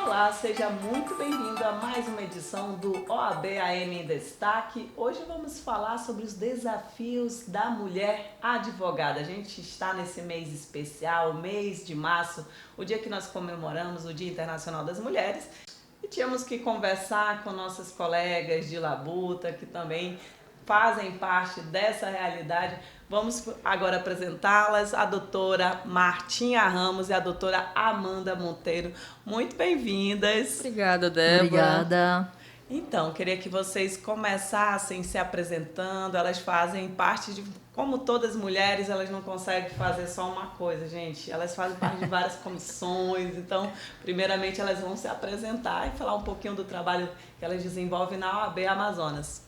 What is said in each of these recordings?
Olá, seja muito bem-vindo a mais uma edição do OAB AM em Destaque. Hoje vamos falar sobre os desafios da mulher advogada. A gente está nesse mês especial, mês de março, o dia que nós comemoramos o Dia Internacional das Mulheres. E tínhamos que conversar com nossas colegas de labuta, que também fazem parte dessa realidade. Vamos agora apresentá-las, a doutora Martinha Ramos e a doutora Amanda Monteiro. Muito bem-vindas. Obrigada, Débora. Obrigada. Então, queria que vocês começassem se apresentando. Elas fazem parte de... Como todas mulheres, elas não conseguem fazer só uma coisa, gente. Elas fazem parte de várias comissões. Então, primeiramente, elas vão se apresentar e falar um pouquinho do trabalho que elas desenvolvem na OAB Amazonas.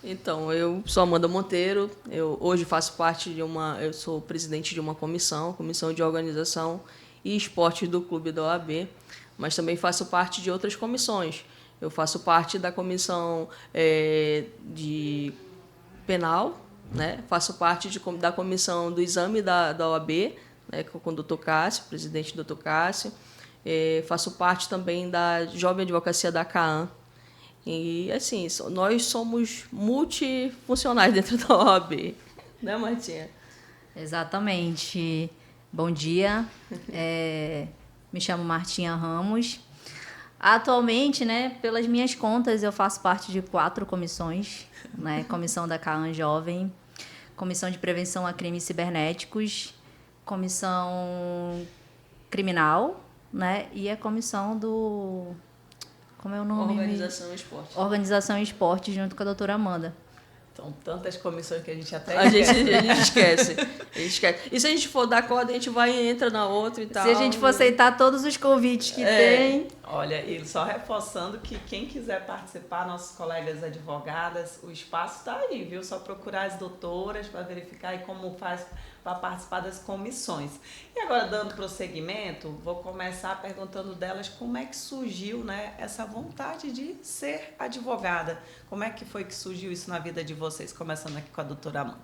Então, eu sou Amanda Monteiro, eu hoje faço parte eu sou presidente de uma comissão de organização e esporte do Clube da OAB, mas também faço parte de outras comissões. Eu faço parte da comissão de penal, né? Faço parte da comissão do exame da OAB, né? Com o Dr. Cássio, presidente Dr. Cássio. Faço parte também da Jovem Advocacia da CAAM. E, assim, nós somos multifuncionais dentro da OAB, né, Martinha? Exatamente. Bom dia. Me chamo Martinha Ramos. Atualmente, né, pelas minhas contas, eu faço parte de 4 comissões, né? Comissão da CAAM Jovem, Comissão de Prevenção a Crimes Cibernéticos, Comissão Criminal, né? E a Comissão do... Como é o nome? Organização e Esporte. Organização e Esporte, junto com a doutora Amanda. Então, tantas comissões que a gente até A gente esquece. E se a gente for dar corda, a gente vai e entra na outra e tal. Se a gente for aceitar todos os convites que tem... Olha, e só reforçando que quem quiser participar, nossos colegas advogadas, o espaço está aí, viu? Só procurar as doutoras para verificar aí como faz para participar das comissões. E agora, dando prosseguimento, vou começar perguntando delas como é que surgiu, né, essa vontade de ser advogada. Como é que foi que surgiu isso na vida de vocês? Começando aqui com a doutora Amanda.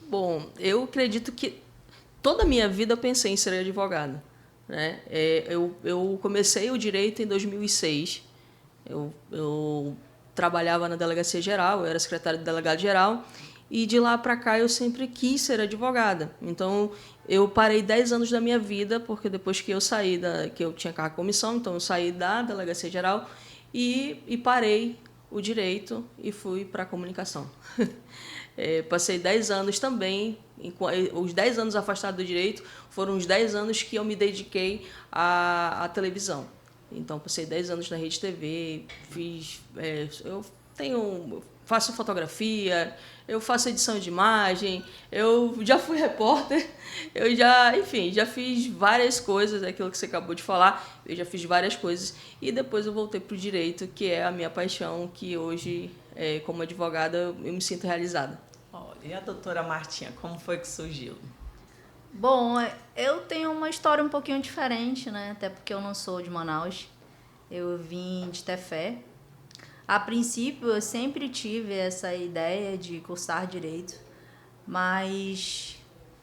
Bom, eu acredito que toda a minha vida eu pensei em ser advogada, né? Eu comecei o direito em 2006. Eu trabalhava na Delegacia Geral, eu era secretária de delegado geral, e de lá para cá eu sempre quis ser advogada. Então, eu parei 10 anos da minha vida, porque depois que eu saí, que eu tinha cargo de comissão, então eu saí da Delegacia Geral e parei o direito e fui para a comunicação. Passei 10 anos também, os 10 anos afastado do direito foram os 10 anos que eu me dediquei à televisão. Então, passei 10 anos na Rede TV, faço fotografia, eu faço edição de imagem, eu já fui repórter, já fiz várias coisas, aquilo que você acabou de falar, eu já fiz várias coisas, e depois eu voltei para o direito, que é a minha paixão, que hoje, como advogada, eu me sinto realizada. Olha, e a doutora Martinha, como foi que surgiu? Bom, eu tenho uma história um pouquinho diferente, né? Até porque eu não sou de Manaus, eu vim de Tefé. A princípio, eu sempre tive essa ideia de cursar direito, mas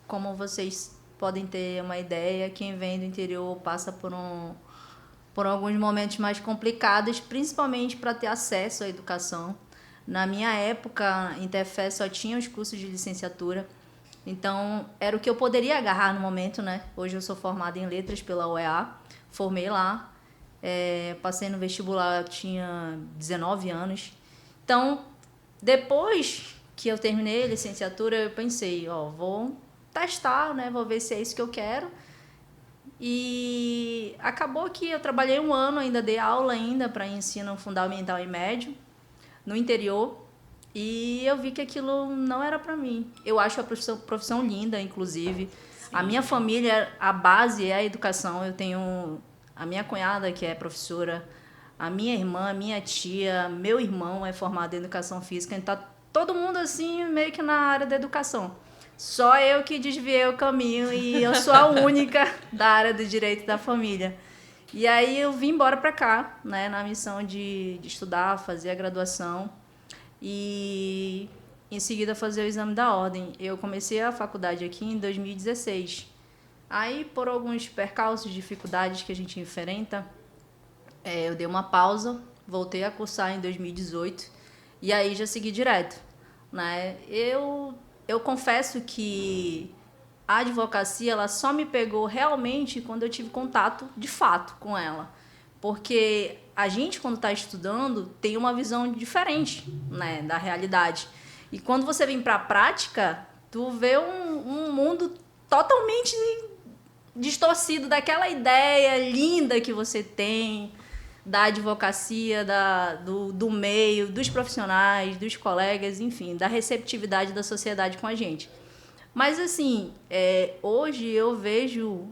como vocês podem ter uma ideia, quem vem do interior passa por alguns momentos mais complicados, principalmente para ter acesso à educação. Na minha época, em Tefé, só tinha os cursos de licenciatura, então era o que eu poderia agarrar no momento, né? Hoje eu sou formada em letras pela UEA, formei lá. Passei no vestibular, eu tinha 19 anos. Então, depois que eu terminei a licenciatura, eu pensei, vou testar, né? Vou ver se é isso que eu quero. E acabou que eu trabalhei 1 ano, ainda dei aula ainda para ensino fundamental e médio, no interior. E eu vi que aquilo não era para mim. Eu acho a profissão linda, inclusive. Sim. A minha família, a base é a educação. Eu tenho... A minha cunhada, que é professora, a minha irmã, a minha tia, meu irmão é formado em educação física. Então, tá todo mundo, assim, meio que na área da educação. Só eu que desviei o caminho e eu sou a única da área do direito da família. E aí eu vim embora para cá, né, na missão de estudar, fazer a graduação e, em seguida, fazer o exame da ordem. Eu comecei a faculdade aqui em 2016. Aí, por alguns percalços, dificuldades que a gente enfrenta, Eu dei uma pausa, voltei a cursar em 2018 e aí já segui direto, né? Eu confesso que a advocacia ela só me pegou realmente quando eu tive contato de fato com ela. Porque a gente, quando está estudando, tem uma visão diferente, né, da realidade. E quando você vem para a prática, tu vê um mundo totalmente distorcido daquela ideia linda que você tem da advocacia, do meio, dos profissionais, dos colegas, enfim, da receptividade da sociedade com a gente. Mas, assim, hoje eu vejo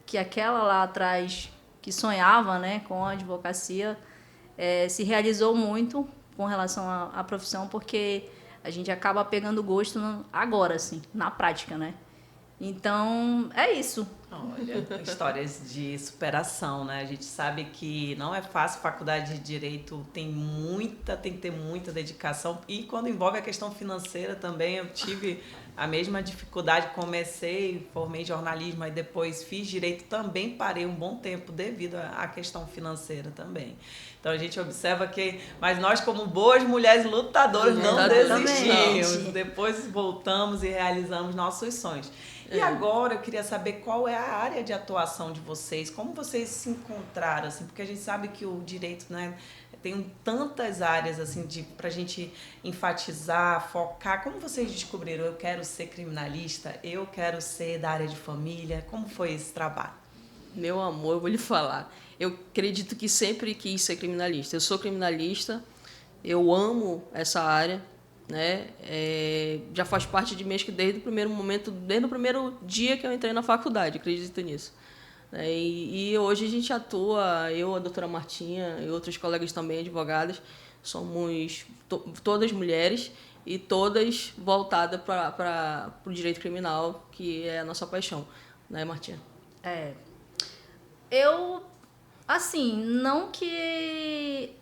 que aquela lá atrás que sonhava, né, com a advocacia se realizou muito com relação à profissão, porque a gente acaba pegando gosto agora, assim, na prática, né? Então, é isso. Olha, histórias de superação, né? A gente sabe que não é fácil, faculdade de Direito tem que ter muita dedicação. E quando envolve a questão financeira também, eu tive a mesma dificuldade. Comecei, formei jornalismo, aí depois fiz Direito, também parei um bom tempo devido à questão financeira também. Então a gente observa que, mas nós como boas mulheres lutadoras não desistimos. Depois voltamos e realizamos nossos sonhos. E agora eu queria saber qual é a área de atuação de vocês, como vocês se encontraram, assim, porque a gente sabe que o direito, né, tem tantas áreas assim para a gente enfatizar, focar. Como vocês descobriram? Eu quero ser criminalista, eu quero ser da área de família. Como foi esse trabalho? Meu amor, eu vou lhe falar. Eu acredito que sempre quis ser criminalista. Eu sou criminalista, eu amo essa área, né? Já faz parte de mim, acho que desde o primeiro momento, desde o primeiro dia que eu entrei na faculdade, acredito nisso. E hoje a gente atua, eu, a doutora Martinha e outros colegas também, advogadas, somos todas mulheres e todas voltadas para o direito criminal, que é a nossa paixão, né, Martinha? Eu, assim, não que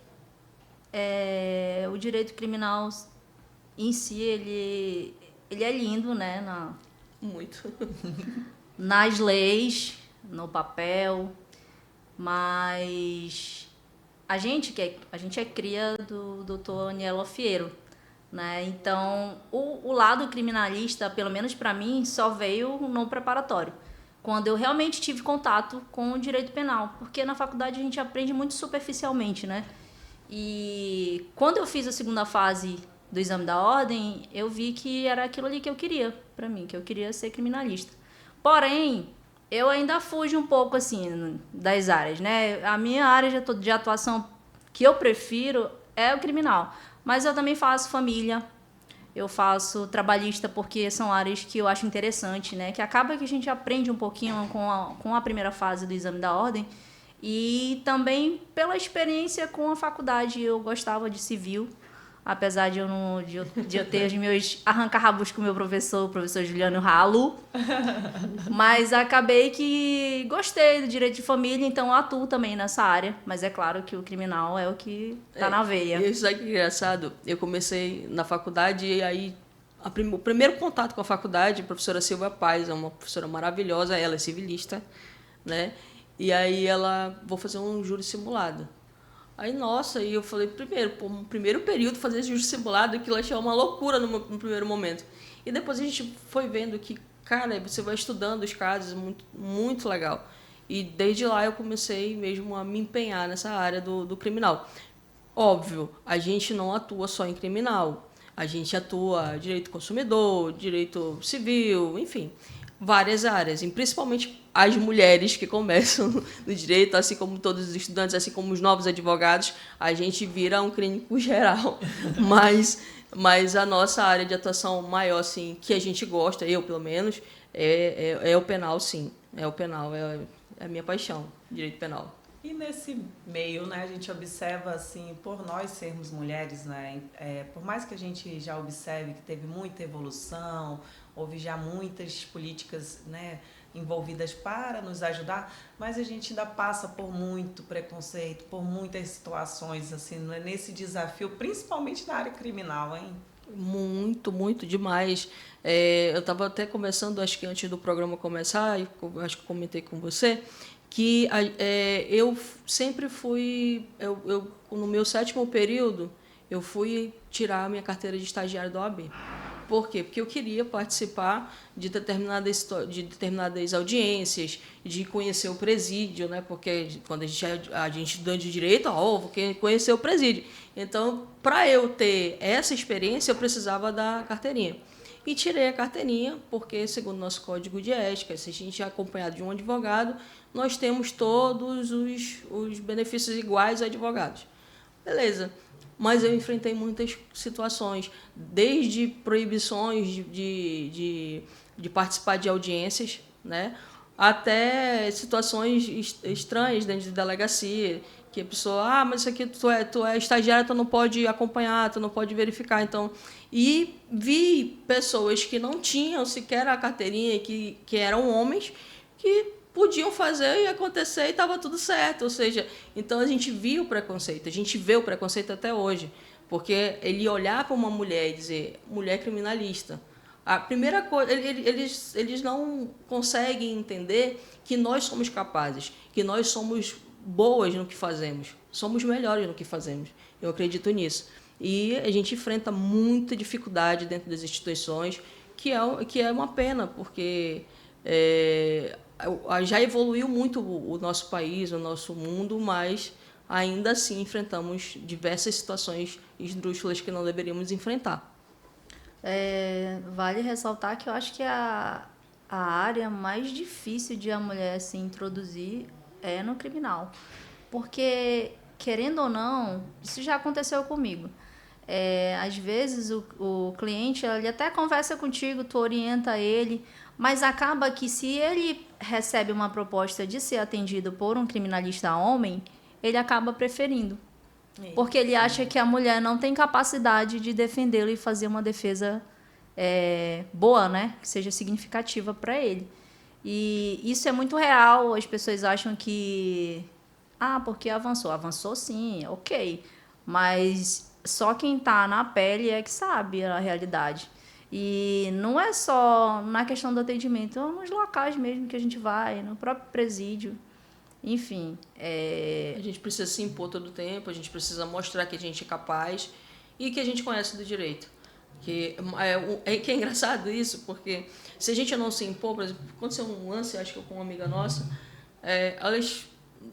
o direito criminal em si, ele é lindo, né? Muito. Nas leis, no papel, mas a gente é cria do Dr. Aniello Fiero, né? Então, o lado criminalista, pelo menos para mim, só veio no preparatório, quando eu realmente tive contato com o direito penal, porque na faculdade a gente aprende muito superficialmente, né? E quando eu fiz a segunda fase do exame da ordem, eu vi que era aquilo ali que eu queria para mim, que eu queria ser criminalista. Porém, eu ainda fujo um pouco assim das áreas, né? A minha área de atuação que eu prefiro é o criminal, mas eu também faço família, eu faço trabalhista, porque são áreas que eu acho interessante, né? Que acaba que a gente aprende um pouquinho com a primeira fase do exame da ordem. E também pela experiência com a faculdade, eu gostava de civil, apesar de eu ter os meus arranca-rabos com o meu professor, o professor Juliano Ralo. Mas acabei que gostei do direito de família, então atuo também nessa área. Mas é claro que o criminal é o que tá na veia. Isso aqui é engraçado. Eu comecei na faculdade e aí o primeiro contato com a faculdade, a professora Silvia Paz, é uma professora maravilhosa, ela é civilista, né? E aí vou fazer um júri simulado. Aí, nossa, e eu falei, no primeiro período fazer esse júri simulado, aquilo eu achei uma loucura no primeiro momento. E depois a gente foi vendo que, cara, você vai estudando os casos, muito, muito legal. E desde lá eu comecei mesmo a me empenhar nessa área do criminal. Óbvio, a gente não atua só em criminal. A gente atua direito consumidor, direito civil, enfim, várias áreas, e principalmente as mulheres que começam no direito, assim como todos os estudantes, assim como os novos advogados, a gente vira um clínico geral. Mas a nossa área de atuação maior, assim, que a gente gosta, eu pelo menos, é o penal, sim. É o penal, é a minha paixão, direito penal. E nesse meio, né, a gente observa, assim, por nós sermos mulheres, né, por mais que a gente já observe que teve muita evolução, houve já muitas políticas, né, envolvidas para nos ajudar, mas a gente ainda passa por muito preconceito, por muitas situações, assim, nesse desafio, principalmente na área criminal, hein? Muito, muito demais. Eu estava até conversando, acho que antes do programa começar, acho que eu comentei com você, que eu sempre fui, no meu 7º período, eu fui tirar a minha carteira de estagiário da OAB. Por quê? Porque eu queria participar de determinadas audiências, de conhecer o presídio, né? Porque quando a gente estudante de direito, vou conhecer o presídio. Então, para eu ter essa experiência, eu precisava da carteirinha. E tirei a carteirinha, porque, segundo o nosso código de ética, se a gente é acompanhado de um advogado, nós temos todos os benefícios iguais a advogados. Beleza. Mas eu enfrentei muitas situações, desde proibições de participar de audiências, né, até situações estranhas dentro de delegacia, que a pessoa, mas isso aqui tu é estagiário, tu não pode acompanhar, tu não pode verificar. Então, e vi pessoas que não tinham sequer a carteirinha, que eram homens, que podiam fazer e acontecer e estava tudo certo. Ou seja, então a gente viu o preconceito, a gente vê o preconceito até hoje. Porque ele olhar para uma mulher e dizer, mulher criminalista, a primeira coisa, eles não conseguem entender que nós somos capazes, que nós somos boas no que fazemos, somos melhores no que fazemos. Eu acredito nisso. E a gente enfrenta muita dificuldade dentro das instituições, que é uma pena, porque já evoluiu muito o nosso país, o nosso mundo, mas ainda assim enfrentamos diversas situações esdrúxulas que não deveríamos enfrentar. Vale ressaltar que eu acho que a área mais difícil de a mulher se introduzir é no criminal. Porque, querendo ou não, isso já aconteceu comigo. Às vezes o cliente ele até conversa contigo, tu orienta ele, mas acaba que se ele recebe uma proposta de ser atendido por um criminalista homem, ele acaba preferindo. Porque ele acha que a mulher não tem capacidade de defendê-lo e fazer uma defesa boa, né? Que seja significativa para ele. E isso é muito real. As pessoas acham que... porque avançou. Avançou sim, ok. Mas só quem está na pele é que sabe a realidade. E não é só na questão do atendimento, nos locais mesmo que a gente vai, no próprio presídio. Enfim, A gente precisa se impor todo o tempo, a gente precisa mostrar que a gente é capaz e que a gente conhece do direito. Que é engraçado isso, porque se a gente não se impor, por exemplo, aconteceu um lance, acho que com uma amiga nossa,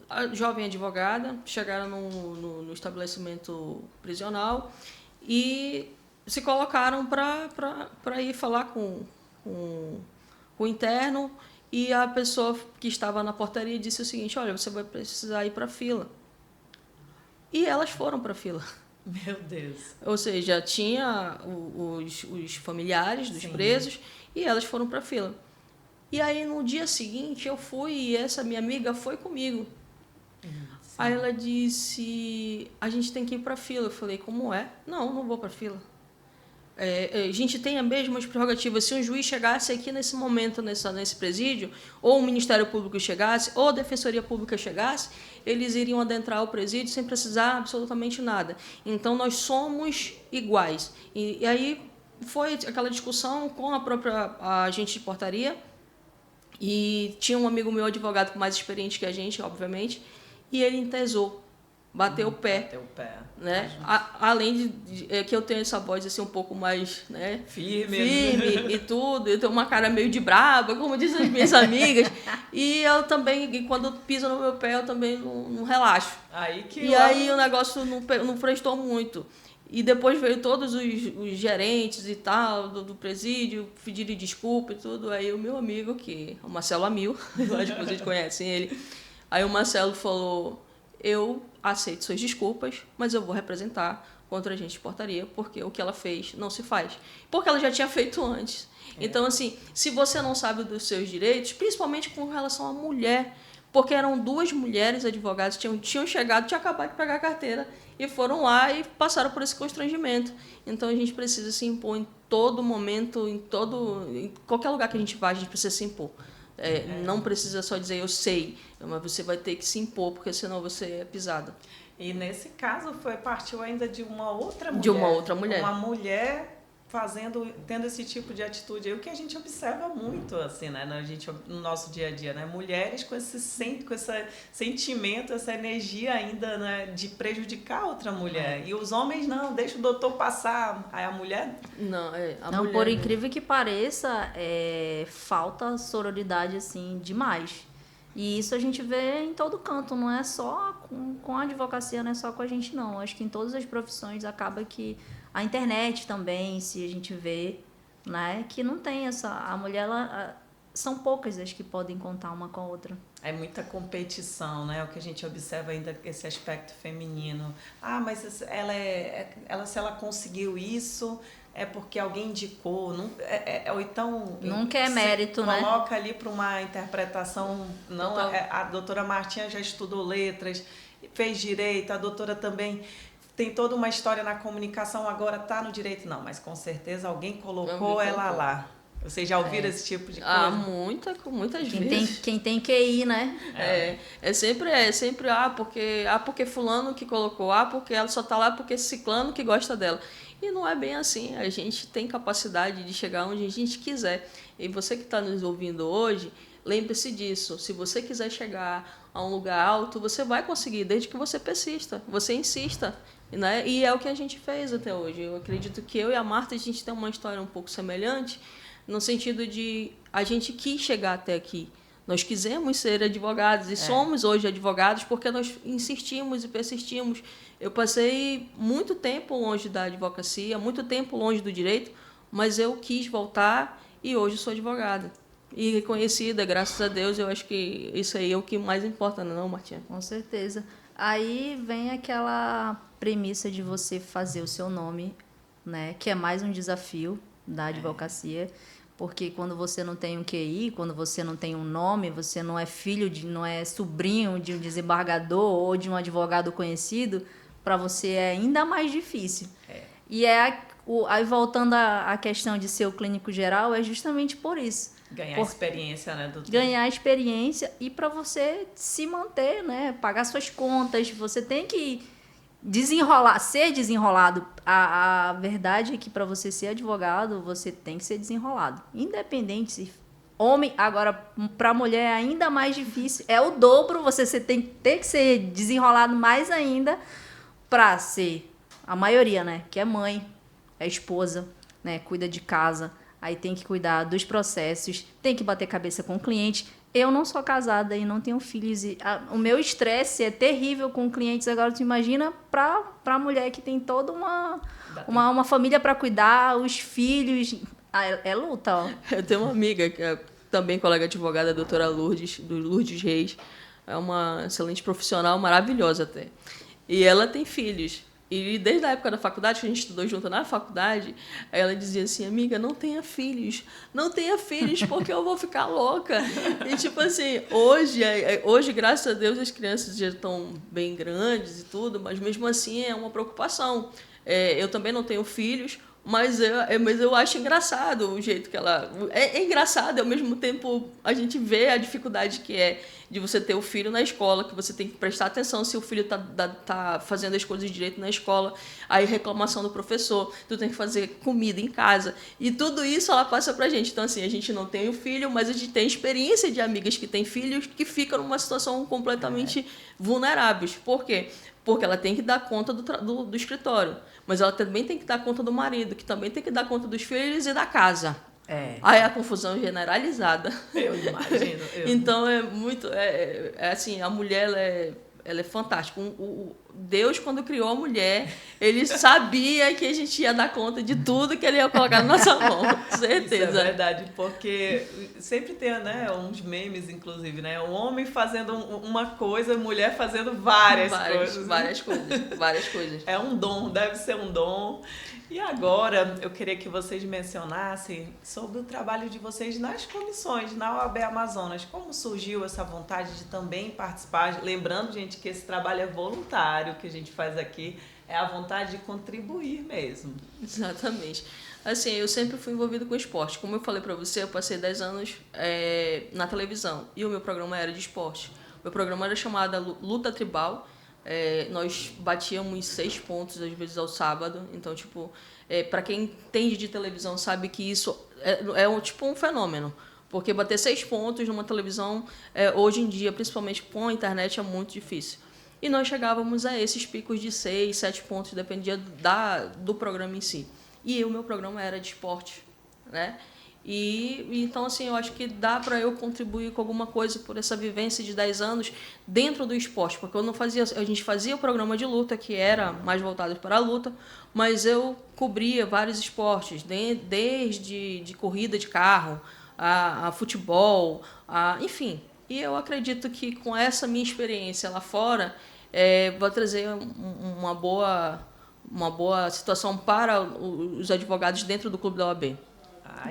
a jovem advogada, chegaram no estabelecimento prisional e se colocaram para ir falar com o interno, e a pessoa que estava na portaria disse o seguinte, olha, você vai precisar ir para a fila. E elas foram para a fila. Meu Deus. Ou seja, tinha os familiares dos presos e elas foram para a fila. E aí, no dia seguinte, eu fui e essa minha amiga foi comigo. Aí ela disse, a gente tem que ir para a fila. Eu falei, como é? Não vou para a fila. A gente tem as mesmas prerrogativas. Se um juiz chegasse aqui nesse momento, nesse presídio, ou o Ministério Público chegasse, ou a Defensoria Pública chegasse, eles iriam adentrar o presídio sem precisar absolutamente nada. Então, nós somos iguais. E aí foi aquela discussão com a própria agente de portaria, e tinha um amigo meu, advogado mais experiente que a gente, obviamente, e ele entesou. Bateu o pé. Né? Além de que eu tenho essa voz assim, um pouco mais, né, firme e tudo. Eu tenho uma cara meio de braba, como dizem as minhas amigas. E eu também, quando pisa no meu pé, eu também não relaxo. Aí o negócio não prestou muito. E depois veio todos os gerentes e tal do presídio pedirem desculpa e tudo. Aí o meu amigo, que é o Marcelo Amil, acho que vocês conhecem ele. Aí o Marcelo falou, eu aceito suas desculpas, mas eu vou representar contra a agente de portaria, porque o que ela fez não se faz. Porque ela já tinha feito antes. Então, assim, se você não sabe dos seus direitos, principalmente com relação à mulher, porque eram 2 mulheres advogadas, tinham chegado, tinham acabado de pegar a carteira, e foram lá e passaram por esse constrangimento. Então, a gente precisa se impor em todo momento, em qualquer lugar que a gente vá, a gente precisa se impor. Não precisa só dizer eu sei, mas você vai ter que se impor, porque senão você é pisada. E nesse caso partiu ainda de uma outra mulher. De uma outra mulher. Uma mulher tendo esse tipo de atitude. É o que a gente observa muito, assim, né, no nosso dia a dia, né? Mulheres com esse sentimento, essa energia ainda, né, de prejudicar outra mulher. E os homens, não, deixa o doutor passar. Aí a mulher... Não, Não, por incrível que pareça, falta sororidade, assim, demais. E isso a gente vê em todo canto, não é só com a advocacia, não é só com a gente, não. Acho que em todas as profissões acaba que a internet também, se a gente vê, né, que não tem essa... A mulher, são poucas as que podem contar uma com a outra. É muita competição, né? O que a gente observa ainda, esse aspecto feminino. Ah, mas se ela conseguiu isso, é porque alguém indicou. Não, ou então... Nunca é mérito, né? Coloca ali para uma interpretação... Não, a doutora Martinha já estudou letras, fez direito, a doutora também... Tem toda uma história na comunicação, agora está no direito. Não, mas com certeza alguém colocou ela lá. Vocês já ouviram esse tipo de coisa? Muitas vezes. Quem tem QI, né? É sempre porque fulano que colocou, porque ela só tá lá porque ciclano que gosta dela. E não é bem assim, a gente tem capacidade de chegar onde a gente quiser. E você que está nos ouvindo hoje, lembre-se disso. Se você quiser chegar a um lugar alto, você vai conseguir, desde que você persista, você insista. Né? E é o que a gente fez até hoje. Eu acredito que eu e a Marta, a gente tem uma história um pouco semelhante, no sentido de a gente quis chegar até aqui. Nós quisemos ser advogados e somos hoje advogados porque nós insistimos e persistimos. Eu passei muito tempo longe da advocacia, muito tempo longe do direito, mas eu quis voltar e hoje sou advogada. E reconhecida, graças a Deus, eu acho que isso aí é o que mais importa, não, Martinha? Com certeza. Aí vem aquela premissa de você fazer o seu nome, né? Que é mais um desafio da advocacia, porque quando você não tem um QI, quando você não tem um nome, você não é não é sobrinho de um desembargador ou de um advogado conhecido, para você é ainda mais difícil. E aí voltando à questão de ser o clínico geral, é justamente por isso. Ganhar experiência, né, doutor? Ganhar experiência e para você se manter, né? Pagar suas contas, você tem que ser desenrolado. A verdade é que para você ser advogado, você tem que ser desenrolado. Independente se homem, agora para mulher é ainda mais difícil, é o dobro, você tem que ter que ser desenrolado mais ainda para ser a maioria, né? Que é mãe, é esposa, né? Cuida de casa. Aí tem que cuidar dos processos, tem que bater cabeça com o cliente. Eu não sou casada e não tenho filhos. O meu estresse é terrível com clientes. Agora, tu imagina para a mulher que tem toda uma família para cuidar, os filhos. É luta, ó. Eu tenho uma amiga, que é também colega advogada, a doutora Lourdes, do Lourdes Reis. É uma excelente profissional, maravilhosa até. E ela tem filhos. E desde a época da faculdade, que a gente estudou junto na faculdade, ela dizia assim, amiga, não tenha filhos porque eu vou ficar louca. E tipo assim, hoje, graças a Deus, as crianças já estão bem grandes e tudo, mas mesmo assim é uma preocupação. Eu também não tenho filhos, mas eu acho engraçado o jeito que ela... É engraçado, ao mesmo tempo a gente vê a dificuldade que é de você ter o filho na escola, que você tem que prestar atenção se o filho tá fazendo as coisas direito na escola, aí reclamação do professor, tu tem que fazer comida em casa, e tudo isso ela passa pra gente. Então assim, a gente não tem o filho, mas a gente tem experiência de amigas que têm filhos que ficam numa situação completamente vulneráveis. Por quê? Porque ela tem que dar conta do escritório, mas ela também tem que dar conta do marido, que também tem que dar conta dos filhos e da casa. Aí a confusão generalizada. Eu imagino. Então é muito... assim, a mulher ela é fantástica. Deus, quando criou a mulher, ele sabia que a gente ia dar conta de tudo que ele ia colocar na nossa mão. Certeza. Isso é verdade, porque sempre tem, né, uns memes, inclusive, né? Um homem fazendo uma coisa, a mulher fazendo várias coisas. Várias coisas. É um dom, deve ser um dom. E agora, eu queria que vocês mencionassem sobre o trabalho de vocês nas comissões, na OAB Amazonas. Como surgiu essa vontade de também participar? Lembrando, gente, que esse trabalho é voluntário, que a gente faz aqui, é a vontade de contribuir mesmo. Exatamente. Assim, eu sempre fui envolvido com esporte. Como eu falei para você, eu passei 10 anos na televisão e o meu programa era de esporte. O meu programa era chamado Luta Tribal. nós batíamos 6 pontos, às vezes, ao sábado. Então, tipo, para quem entende de televisão sabe que isso tipo um fenômeno. Porque bater 6 pontos numa televisão, hoje em dia, principalmente com a internet, é muito difícil. E nós chegávamos a esses picos de 6, 7 pontos, dependia do programa em si. E o meu programa era de esporte, né? E então, assim, eu acho que dá para eu contribuir com alguma coisa por essa vivência de 10 anos dentro do esporte, porque a gente fazia o programa de luta, que era mais voltado para a luta, mas eu cobria vários esportes, desde de corrida de carro, a futebol, enfim. E eu acredito que com essa minha experiência lá fora, vai trazer uma boa situação para os advogados dentro do Clube da OAB.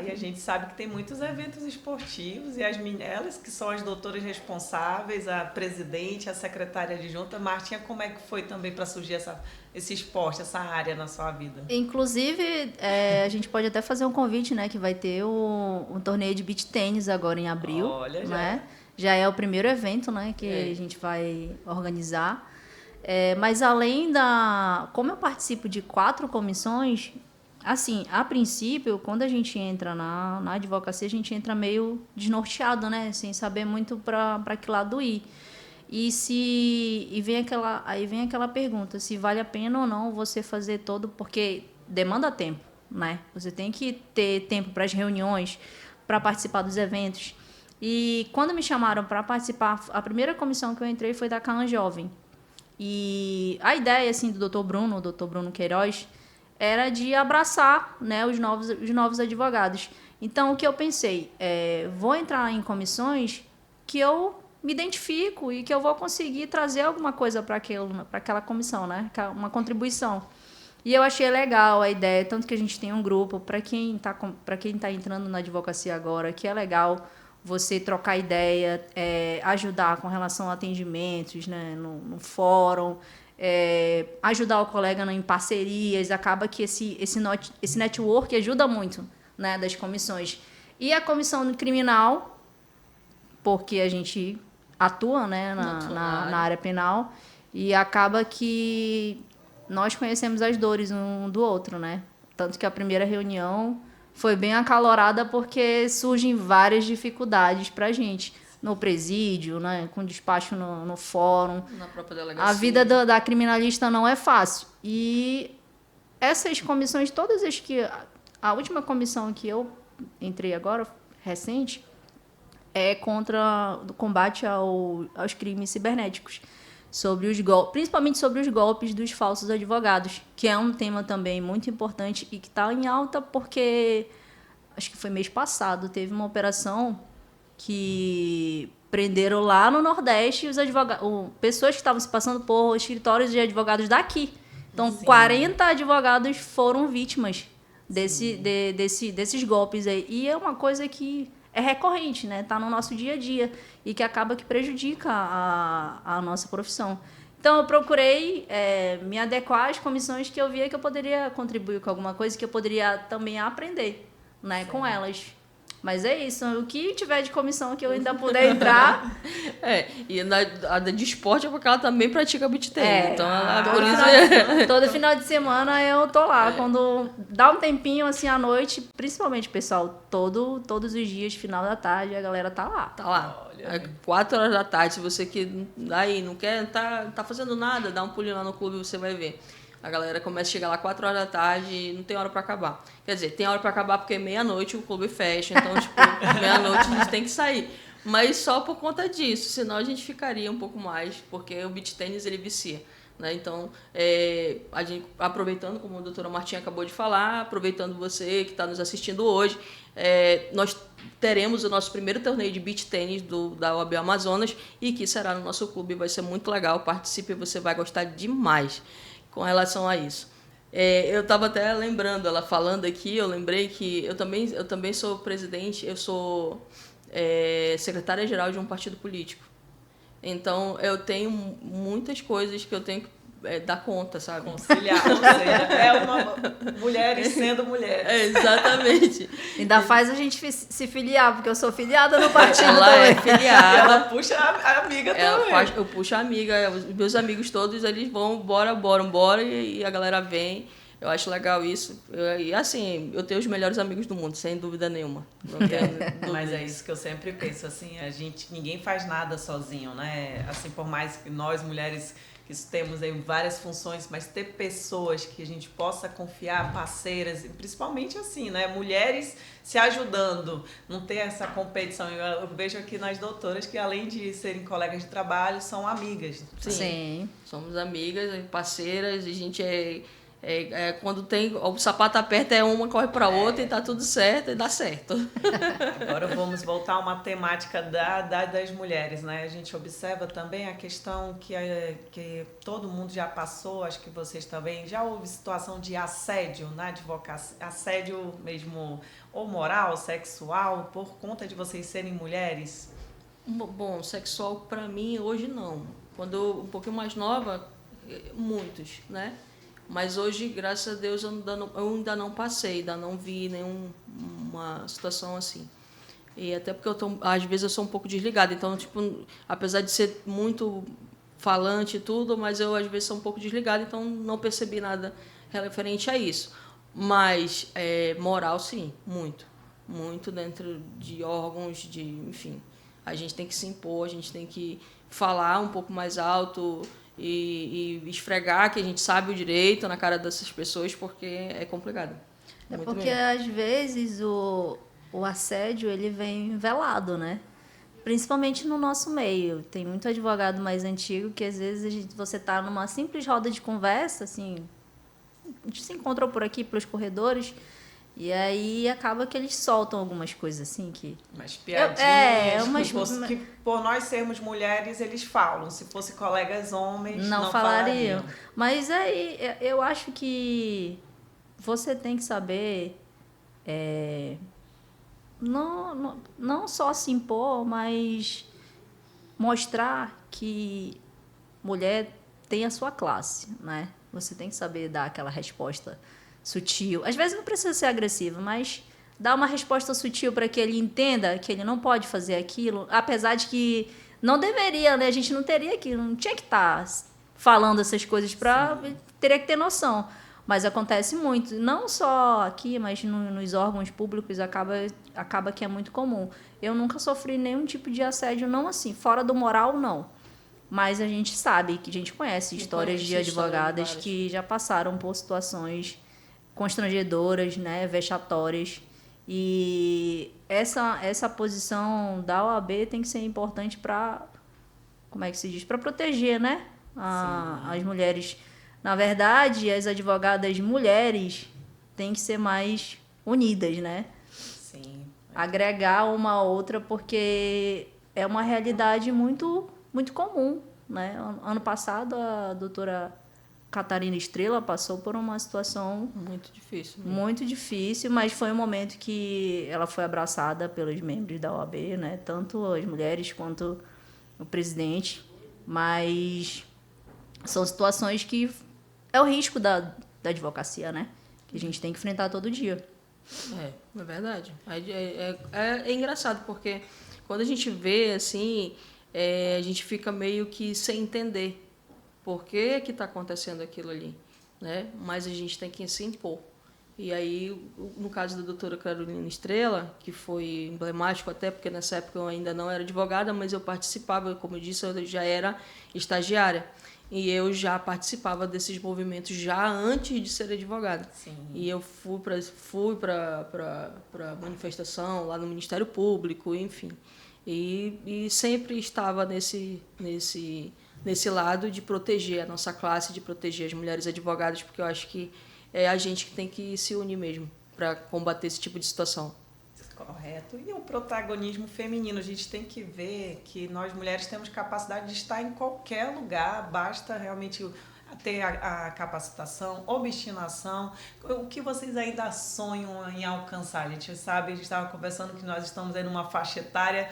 E a gente sabe que tem muitos eventos esportivos e elas que são as doutoras responsáveis, a presidente, a secretária adjunta. Martinha, como é que foi também para surgir esse esporte, essa área na sua vida? Inclusive, a gente pode até fazer um convite, né? Que vai ter um torneio de beach tênis agora em abril. Olha, né? Já é o primeiro evento, né? Que a gente vai organizar. Mas além como eu participo de 4 comissões... Assim, a princípio, quando a gente entra na advocacia, a gente entra meio desnorteado, né? Sem saber muito para que lado ir. Aí vem aquela pergunta, se vale a pena ou não você fazer todo, porque demanda tempo, né? Você tem que ter tempo para as reuniões, para participar dos eventos. E quando me chamaram para participar, a primeira comissão que eu entrei foi da Caan Jovem. E a ideia, assim, do Dr. Bruno Queiroz, era de abraçar, né, os novos advogados. Então, o que eu pensei? Vou entrar em comissões que eu me identifico e que eu vou conseguir trazer alguma coisa para aquela comissão, né? Uma contribuição. E eu achei legal a ideia, tanto que a gente tem um grupo, para quem tá entrando na advocacia agora, que é legal você trocar ideia, ajudar com relação a atendimentos, né, no fórum, ajudar o colega em parcerias, acaba que esse network ajuda muito, né, das comissões. E a comissão criminal, porque a gente atua, né, na área penal, e acaba que nós conhecemos as dores um do outro, né? Tanto que a primeira reunião foi bem acalorada porque surgem várias dificuldades para a gente. No presídio, né, com despacho no fórum. Na própria delegacia. A vida da criminalista não é fácil. E essas comissões, todas as que... A última comissão que eu entrei agora, recente, é contra o combate aos crimes cibernéticos. Principalmente sobre os golpes dos falsos advogados, que é um tema também muito importante e que está em alta porque, acho que foi mês passado, teve uma operação que prenderam lá no Nordeste pessoas que estavam se passando por escritórios de advogados daqui. Então, sim, 40 advogados foram vítimas desses golpes aí. E é uma coisa que é recorrente, né? Está no nosso dia a dia e que acaba que prejudica a nossa profissão. Então, eu procurei me adequar às comissões que eu via que eu poderia contribuir com alguma coisa, que eu poderia também aprender, né, com elas. Mas é isso, o que tiver de comissão que eu ainda puder entrar... E a de esporte é porque ela também pratica beach tennis. Então, todo final de semana eu tô lá. Quando dá um tempinho, assim, à noite, principalmente, pessoal, todos os dias, final da tarde, a galera tá lá. Tá lá. 4 horas da tarde, se você que aí não quer, tá fazendo nada, dá um pulinho lá no clube e você vai ver. A galera começa a chegar lá 4 horas da tarde e não tem hora para acabar. Quer dizer, tem hora para acabar porque meia-noite o clube fecha, então, tipo, meia-noite a gente tem que sair. Mas só por conta disso, senão a gente ficaria um pouco mais, porque o beach tennis, ele vicia, né? Então, a gente, aproveitando, como a doutora Martinha acabou de falar, aproveitando você que está nos assistindo hoje, nós teremos o nosso primeiro torneio de beach tennis da OAB Amazonas e que será no nosso clube, vai ser muito legal, participe, você vai gostar demais com relação a isso. Eu estava até lembrando, ela falando aqui, eu lembrei que eu também sou presidente, eu sou secretária-geral de um partido político. Então, eu tenho muitas coisas que eu tenho que dar conta, sabe? Conciliar, ou seja, é uma mulheres sendo mulheres. Exatamente. Ainda faz a gente se filiar, porque eu sou filiada no partido Ela também. é filiada. Ela puxa a amiga também. Eu puxo a amiga, os meus amigos todos, eles vão, bora, e a galera vem. Eu acho legal isso. E assim, eu tenho os melhores amigos do mundo, sem dúvida nenhuma. Não tenho dúvida. Mas é isso que eu sempre penso, assim, ninguém faz nada sozinho, né? Assim, por mais que nós, mulheres, que temos aí várias funções, mas ter pessoas que a gente possa confiar, parceiras, e principalmente assim, né? Mulheres se ajudando, não ter essa competição. Eu vejo aqui nas doutoras que, além de serem colegas de trabalho, são amigas. Sim. Somos amigas, parceiras, a gente quando tem o sapato aperta, uma corre para outra e tá tudo certo e dá certo. Agora vamos voltar a uma temática das mulheres, né? A gente observa também a questão que todo mundo já passou, acho que vocês também, já houve situação de assédio na advocacia, assédio mesmo ou moral, sexual, por conta de vocês serem mulheres? Bom, sexual para mim hoje não. Quando eu um pouquinho mais nova, muitos, né? Mas hoje, graças a Deus, eu ainda não passei, ainda não vi nenhuma situação assim. E até porque às vezes eu sou um pouco desligada, então, tipo, apesar de ser muito falante e tudo, mas eu às vezes sou um pouco desligada, então não percebi nada referente a isso. Mas moral, sim, muito. Muito dentro de órgãos, enfim. A gente tem que se impor, a gente tem que falar um pouco mais alto e esfregar que a gente sabe o direito na cara dessas pessoas, porque é complicado. É Muito porque, mesmo. às vezes, o assédio, ele vem velado, né? Principalmente no nosso meio. Tem muito advogado mais antigo que, às vezes, você tá numa simples roda de conversa, assim, a gente se encontrou por aqui, pelos corredores, e aí acaba que eles soltam algumas coisas assim que... Umas piadinhas, umas... que por nós sermos mulheres, eles falam. Se fosse colegas homens, não falariam. Mas aí, eu acho que você tem que saber não só se impor, mas mostrar que mulher tem a sua classe, né? Você tem que saber dar aquela resposta sutil. Às vezes não precisa ser agressivo, mas dar uma resposta sutil para que ele entenda que ele não pode fazer aquilo, apesar de que não deveria, né? A gente não tinha que estar falando essas coisas teria que ter noção. Mas acontece muito, não só aqui, mas nos órgãos públicos acaba que é muito comum. Eu nunca sofri nenhum tipo de assédio, não assim, fora do moral, não. Mas a gente sabe, que a gente conhece histórias de advogadas que já passaram por situações constrangedoras, né, vexatórias. E essa posição da OAB tem que ser importante para, como é que se diz, para proteger, né, as mulheres. Na verdade, as advogadas mulheres têm que ser mais unidas, né? Sim. Agregar uma a outra, porque é uma realidade muito, muito comum, né? Ano passado, a doutora Catarina Estrela passou por uma situação muito difícil. Muito difícil, mas foi um momento que ela foi abraçada pelos membros da OAB, né? Tanto as mulheres quanto o presidente. Mas são situações que é o risco da advocacia, né? Que a gente tem que enfrentar todo dia. É verdade. É engraçado, porque quando a gente vê, assim, a gente fica meio que sem entender por que está acontecendo aquilo ali, né? Mas a gente tem que se impor. E aí, no caso da doutora Carolina Estrela, que foi emblemático até, porque nessa época eu ainda não era advogada, mas eu participava, como eu disse, eu já era estagiária. E eu já participava desses movimentos já antes de ser advogada. Sim. E eu fui para manifestação lá no Ministério Público, enfim. E sempre estava nesse lado de proteger a nossa classe, de proteger as mulheres advogadas, porque eu acho que é a gente que tem que se unir mesmo para combater esse tipo de situação. Correto. E o protagonismo feminino, a gente tem que ver que nós mulheres temos capacidade de estar em qualquer lugar, basta realmente ter a capacitação, obstinação, o que vocês ainda sonham em alcançar? A gente sabe, a gente estava conversando que nós estamos aí numa faixa etária,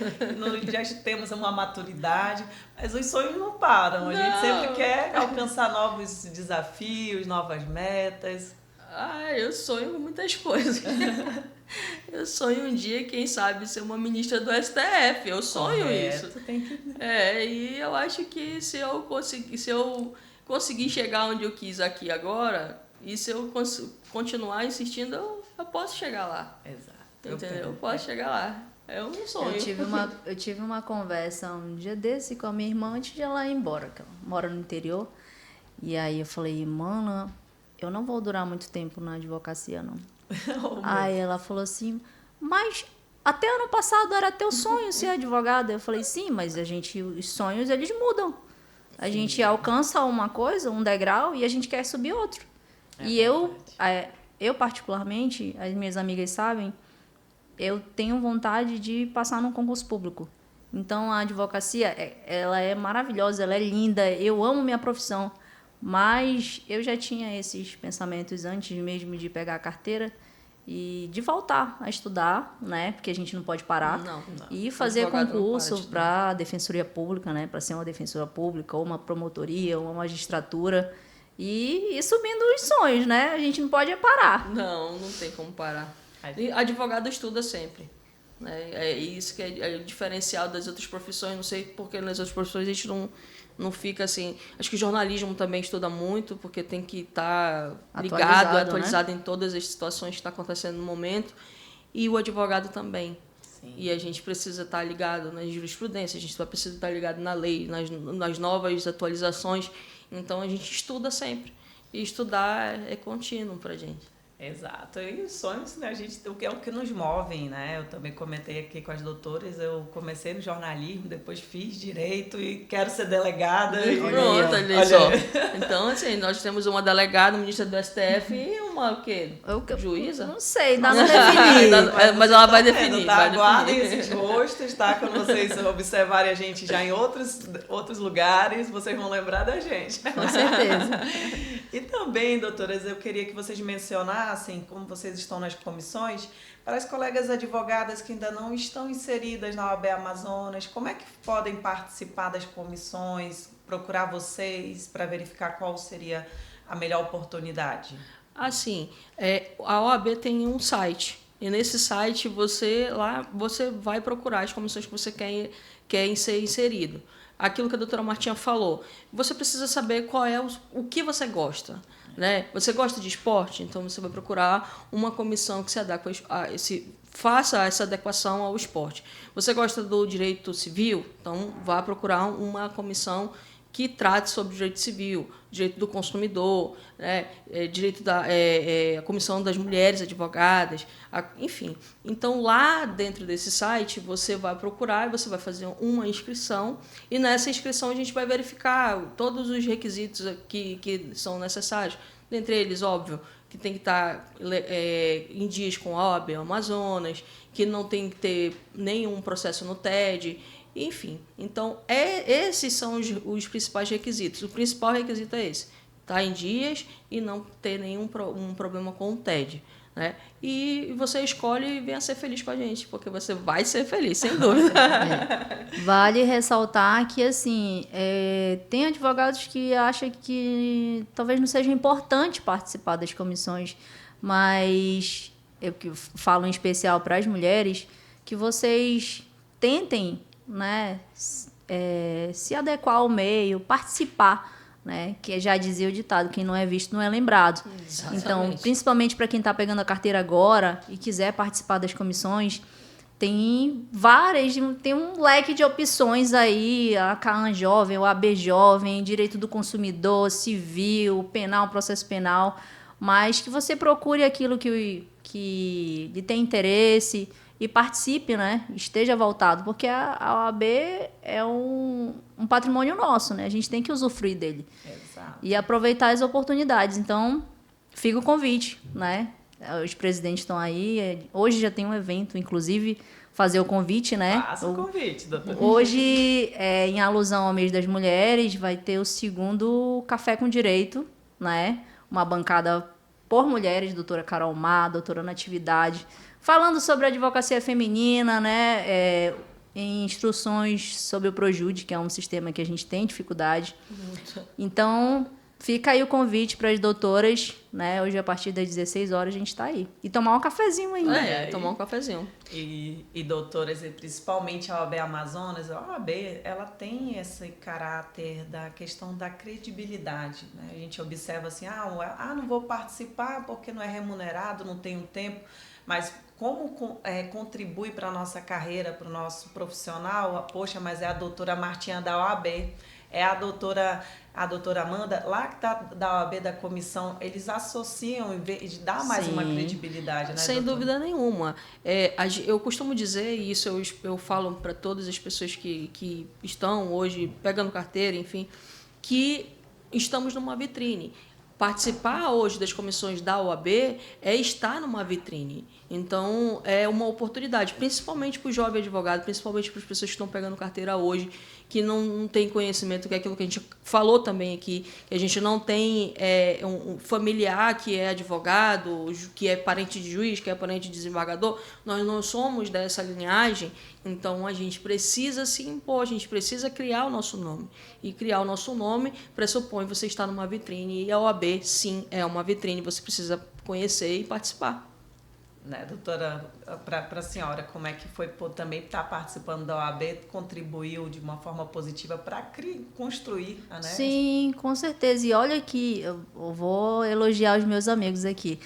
já temos uma maturidade, mas os sonhos não param, a gente sempre quer alcançar novos desafios, novas metas. Eu sonho muitas coisas. Eu sonho um dia, quem sabe, ser uma ministra do STF. Eu sonho isso. Tem que... E eu acho que se eu conseguir chegar onde eu quis aqui agora, e se eu continuar insistindo, eu posso chegar lá. Exato. Entendeu? Eu posso chegar lá. É um sonho. Eu tive uma conversa um dia desse com a minha irmã antes de ela ir embora, que ela mora no interior. E aí eu falei, mana, eu não vou durar muito tempo na advocacia, não. Aí ela falou assim, mas até ano passado era teu sonho ser advogada. Eu falei, sim, mas os sonhos, eles mudam. A gente alcança uma coisa, um degrau, e a gente quer subir outro. E eu particularmente, as minhas amigas sabem, eu tenho vontade de passar num concurso público. Então, a advocacia, ela é maravilhosa, ela é linda, eu amo minha profissão. Mas eu já tinha esses pensamentos antes mesmo de pegar a carteira e de voltar a estudar, né? Porque a gente não pode parar. Não. E fazer concurso para a defensoria pública, né? Para ser uma defensora pública, ou uma promotoria, ou uma magistratura. E ir subindo os sonhos, né? A gente não pode parar. Não tem como parar. E advogado estuda sempre. Né? É isso que é o diferencial das outras profissões. Não sei porque nas outras profissões a gente não fica assim. Acho que o jornalismo também estuda muito, porque tem que estar ligado, atualizado, né? Em todas as situações que estão acontecendo no momento. E o advogado também. Sim. E a gente precisa estar ligado na jurisprudência, a gente precisa estar ligado na lei, nas novas atualizações. Então a gente estuda sempre. E estudar é contínuo para a gente. Exato. E os sonhos, né, é o que nos movem, né? Eu também comentei aqui com as doutoras, eu comecei no jornalismo, depois fiz direito e quero ser delegada. Pronto, olha só. Então, assim, nós temos uma delegada, ministra do STF e uma o quê? Juíza? Não sei, dá pra definir. Mas ela vai definir. Aguardem esses rostos, tá? Quando vocês observarem a gente já em outros lugares, vocês vão lembrar da gente. Com certeza. E também, doutoras, eu queria que vocês mencionassem, como vocês estão nas comissões, para as colegas advogadas que ainda não estão inseridas na OAB Amazonas, como é que podem participar das comissões, procurar vocês para verificar qual seria a melhor oportunidade? Assim, a OAB tem um site, e nesse site você vai procurar as comissões que você quer ser inserido. Aquilo que a doutora Martinha falou, você precisa saber qual é o que você gosta. Né? Você gosta de esporte? Então você vai procurar uma comissão que faça essa adequação ao esporte. Você gosta do direito civil? Então vá procurar uma comissão que trate sobre o direito civil, direito do consumidor, né? A comissão das mulheres advogadas, enfim. Então, lá dentro desse site, você vai procurar, você vai fazer uma inscrição, e nessa inscrição a gente vai verificar todos os requisitos que são necessários. Dentre eles, óbvio, que tem que estar em dias com a OAB Amazonas, que não tem que ter nenhum processo no TED, enfim. Então, esses são os principais requisitos. O principal requisito é esse, estar em dias e não ter nenhum problema com o TED. Né? E você escolhe e venha ser feliz com a gente, porque você vai ser feliz, sem dúvida. Vale ressaltar que, assim, tem advogados que acham que talvez não seja importante participar das comissões, mas eu que falo em especial para as mulheres, que vocês tentem, né, se adequar ao meio, participar, né, que já dizia o ditado, quem não é visto não é lembrado. Exatamente. Então, principalmente para quem está pegando a carteira agora e quiser participar das comissões, tem um leque de opções aí, a CAAN Jovem, o AB Jovem, direito do consumidor, civil, penal, processo penal, mas que você procure aquilo que lhe tem interesse e participe, né? Esteja voltado, porque a OAB é um patrimônio nosso, né? A gente tem que usufruir dele. Exato. E aproveitar as oportunidades. Então, fica o convite, né? Os presidentes estão aí. Hoje já tem um evento, inclusive, fazer o convite, né? Faça o convite, doutora. Hoje, em alusão ao mês das mulheres, vai ter o segundo Café com Direito, né? Uma bancada por mulheres, doutora Carol Mar, doutora Natividade, falando sobre a advocacia feminina, né? Em instruções sobre o Projude, que é um sistema que a gente tem dificuldade. Então, fica aí o convite para as doutoras, né? Hoje, a partir das 16 horas, a gente está aí. E tomar um cafezinho ainda. Tomar um cafezinho. E doutoras, e principalmente a OAB Amazonas, a OAB, ela tem esse caráter da questão da credibilidade, né? A gente observa assim, não vou participar porque não é remunerado, não tenho tempo, mas como contribui para a nossa carreira, para o nosso profissional? Poxa, mas é a doutora Martinha da OAB, é a doutora Amanda, lá que tá da OAB, da comissão, eles associam e dá mais uma credibilidade, né, sem doutora? dúvida nenhuma. Eu costumo dizer, e isso eu falo para todas as pessoas que estão hoje pegando carteira, enfim, que estamos numa vitrine. Participar hoje das comissões da OAB é estar numa vitrine. Então, é uma oportunidade, principalmente para o jovem advogado, principalmente para as pessoas que estão pegando carteira hoje, que não tem conhecimento, que é aquilo que a gente falou também aqui, que a gente não tem um familiar que é advogado, que é parente de juiz, que é parente de desembargador. Nós não somos dessa linhagem, então a gente precisa se impor, a gente precisa criar o nosso nome. E criar o nosso nome pressupõe você estar numa vitrine, e a OAB, sim, é uma vitrine, você precisa conhecer e participar. Né, doutora, para a senhora, como é que foi também estar participando da OAB, contribuiu de uma forma positiva para construir, né? Sim, com certeza. E olha que eu vou elogiar os meus amigos aqui,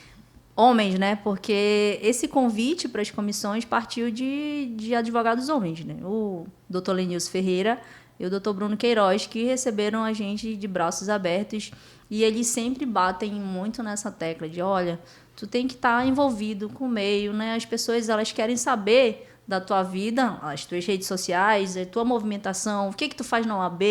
homens, né? Porque esse convite para as comissões partiu de advogados homens, né? O doutor Lenilson Ferreira e o doutor Bruno Queiroz, que receberam a gente de braços abertos, e eles sempre batem muito nessa tecla de, olha, tu tem que estar envolvido com o meio, né? As pessoas, elas querem saber da tua vida, as tuas redes sociais, a tua movimentação, o que tu faz na OAB,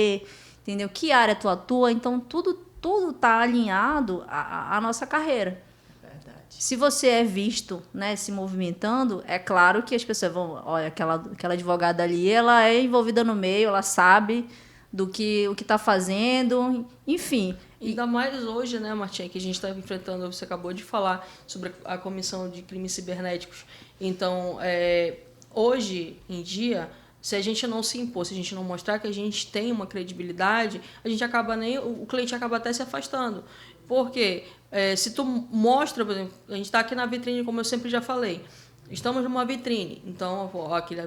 entendeu? Que área tu atua. Então, tudo tá alinhado à nossa carreira. Verdade. Se você é visto, né, se movimentando, é claro que as pessoas vão... Olha, aquela advogada ali, ela é envolvida no meio, ela sabe o que está fazendo, enfim... Ainda mais hoje, né, Martinha, que a gente está enfrentando, você acabou de falar sobre a Comissão de Crimes Cibernéticos. Então, hoje em dia, se a gente não se impor, se a gente não mostrar que a gente tem uma credibilidade, o cliente acaba até se afastando. Porque se tu mostra, por exemplo, a gente está aqui na vitrine, como eu sempre já falei, estamos numa vitrine. Então,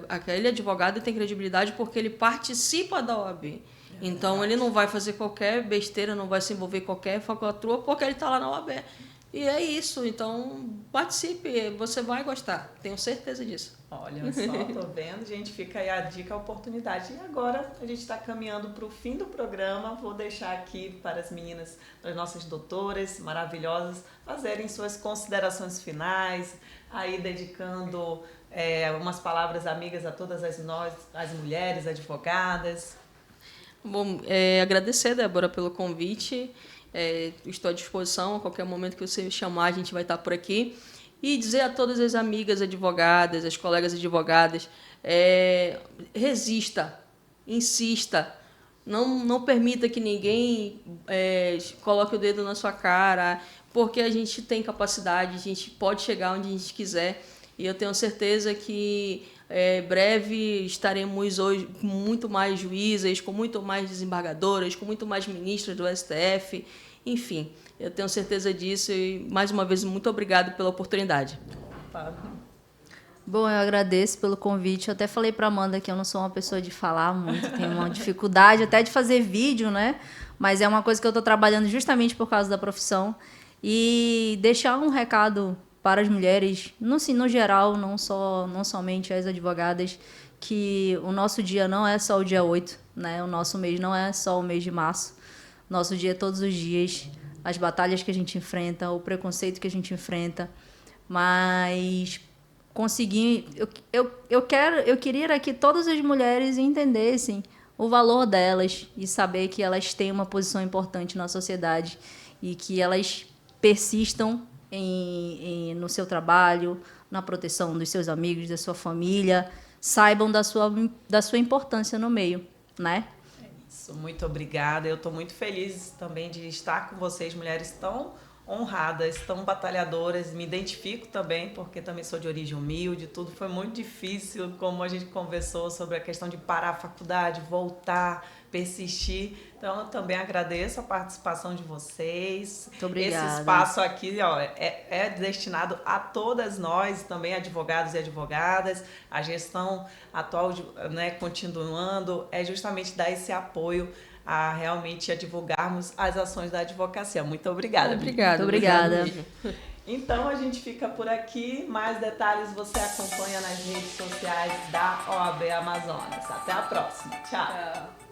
aquele advogado tem credibilidade porque ele participa da OAB. Então, ele não vai fazer qualquer besteira, não vai se envolver em qualquer falcatrua, porque ele está lá na OAB. E é isso. Então, participe, você vai gostar. Tenho certeza disso. Olha só, tô vendo, gente, fica aí a dica, a oportunidade. E agora, a gente está caminhando para o fim do programa. Vou deixar aqui para as meninas, as nossas doutoras maravilhosas, fazerem suas considerações finais, aí dedicando umas palavras amigas a todas as mulheres advogadas. Bom, agradecer, Débora, pelo convite. Estou à disposição, a qualquer momento que você chamar, a gente vai estar por aqui. E dizer a todas as amigas advogadas, as colegas advogadas, resista, insista, não permita que ninguém coloque o dedo na sua cara, porque a gente tem capacidade, a gente pode chegar onde a gente quiser. E eu tenho certeza que breve estaremos hoje com muito mais juízas, com muito mais desembargadoras, com muito mais ministras do STF, enfim, eu tenho certeza disso e, mais uma vez, muito obrigado pela oportunidade. Bom, eu agradeço pelo convite. Eu até falei para Amanda que eu não sou uma pessoa de falar muito, tenho uma dificuldade até de fazer vídeo, né? Mas é uma coisa que eu estou trabalhando justamente por causa da profissão. E deixar um recado para as mulheres, no geral, não somente as advogadas, que o nosso dia não é só o dia 8, né? O nosso mês não é só o mês de março. Nosso dia é todos os dias, as batalhas que a gente enfrenta, o preconceito que a gente enfrenta, mas conseguir... Eu queria que todas as mulheres entendessem o valor delas e saber que elas têm uma posição importante na sociedade e que elas persistam no seu trabalho, na proteção dos seus amigos, da sua família, saibam da sua importância no meio, né? Isso, muito obrigada. Eu estou muito feliz também de estar com vocês, mulheres tão honradas, tão batalhadoras. Me identifico também, porque também sou de origem humilde, tudo foi muito difícil, como a gente conversou sobre a questão de parar a faculdade, voltar, persistir. Então, eu também agradeço a participação de vocês. Muito obrigada. Esse espaço aqui, ó, é destinado a todas nós, também advogados e advogadas. A gestão atual, né, continuando, é justamente dar esse apoio a realmente a divulgarmos as ações da advocacia. Muito obrigada. Obrigada. Muito obrigada. Então a gente fica por aqui. Mais detalhes você acompanha nas redes sociais da OAB Amazonas. Até a próxima. Tchau.